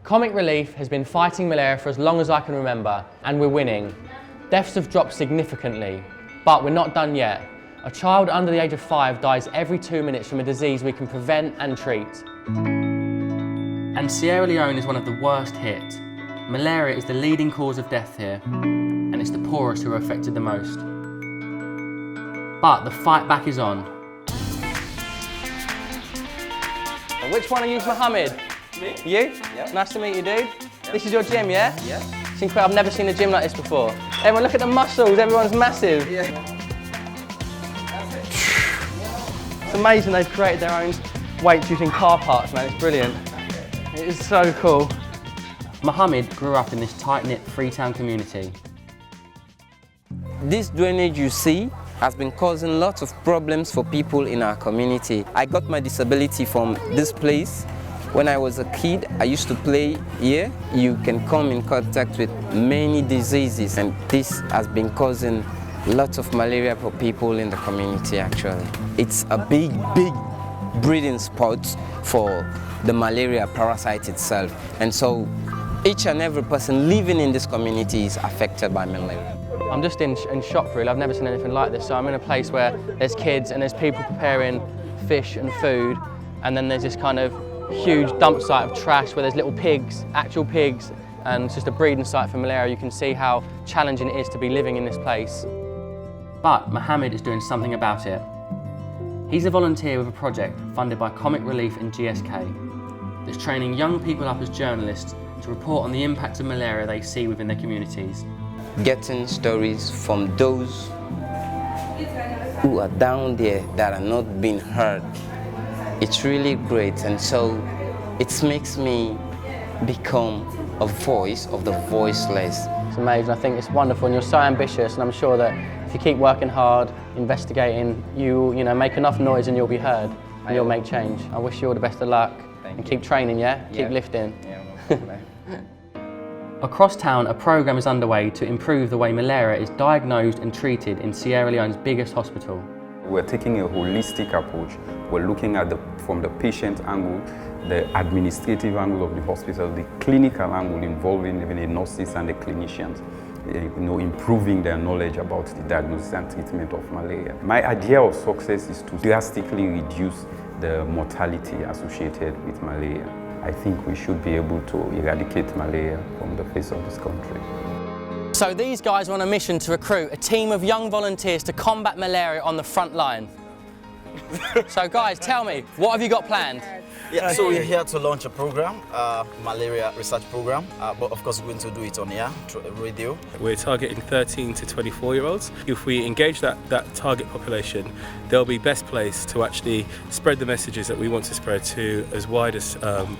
Comic Relief has been fighting malaria for as long as I can remember, and we're winning. Deaths have dropped significantly, but we're not done yet. A child under the age of 5 dies every 2 minutes from a disease we can prevent and treat. And Sierra Leone is one of the worst hit. Malaria is the leading cause of death here, and it's the poorest who are affected the most. But the fight back is on. Which one are you, Mohammed? Me. You? Yeah. Nice to meet you, dude. Yeah. This is your gym, yeah? Yeah. It's incredible. I've never seen a gym like this before. Everyone, look at the muscles. Everyone's massive. Yeah. It's amazing they've created their own weights using car parts, man. It's brilliant. It is so cool. Mohammed grew up in this tight-knit Freetown community. This drainage you see has been causing lots of problems for people in our community. I got my disability from this place. When I was a kid, I used to play here. You can come in contact with many diseases, and this has been causing lots of malaria for people in the community actually. It's a big breeding spot for the malaria parasite itself, and so each and every person living in this community is affected by malaria. I'm just in shock really. I've never seen anything like this. So I'm in a place where there's kids and there's people preparing fish and food, and then there's this kind of huge dump site of trash where there's little pigs, actual pigs, and it's just a breeding site for malaria. You can see how challenging it is to be living in this place. But Mohammed is doing something about it. He's a volunteer with a project funded by Comic Relief and GSK that's training young people up as journalists to report on the impact of malaria they see within their communities. Getting stories from those who are down there that are not being heard, it's really great, and so it makes me become a voice of the voiceless. It's amazing. I think it's wonderful, and you're so ambitious, and I'm sure that if you keep working hard, investigating, you make enough noise and you'll be heard, and you'll make change. I wish you all the best of luck. And keep training, yeah? Keep lifting. Yeah, Across town, a programme is underway to improve the way malaria is diagnosed and treated in Sierra Leone's biggest hospital. We're taking a holistic approach. We're looking at from the patient angle, the administrative angle of the hospital, the clinical angle involving even the nurses and the clinicians, improving their knowledge about the diagnosis and treatment of malaria. My idea of success is to drastically reduce the mortality associated with malaria. I think we should be able to eradicate malaria from the face of this country. So these guys are on a mission to recruit a team of young volunteers to combat malaria on the front line. So guys, tell me, what have you got planned? Yeah, so we're here to launch a program, malaria research program, but of course we're going to do it on air, radio. We're targeting 13 to 24-year-olds. If we engage that target population, they'll be best placed to actually spread the messages that we want to spread to as wide a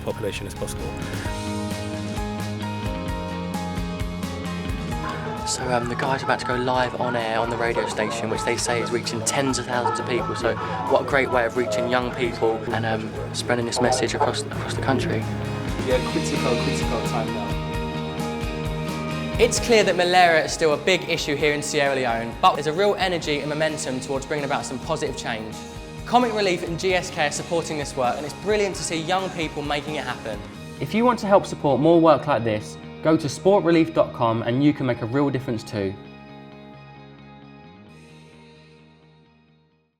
population as possible. So the guys are about to go live on air on the radio station, which they say is reaching tens of thousands of people. So what a great way of reaching young people and spreading this message across the country. Yeah, critical time now. It's clear that malaria is still a big issue here in Sierra Leone, but there's a real energy and momentum towards bringing about some positive change. Comic Relief and GSK are supporting this work, and it's brilliant to see young people making it happen. If you want to help support more work like this, go to sportrelief.com and you can make a real difference too.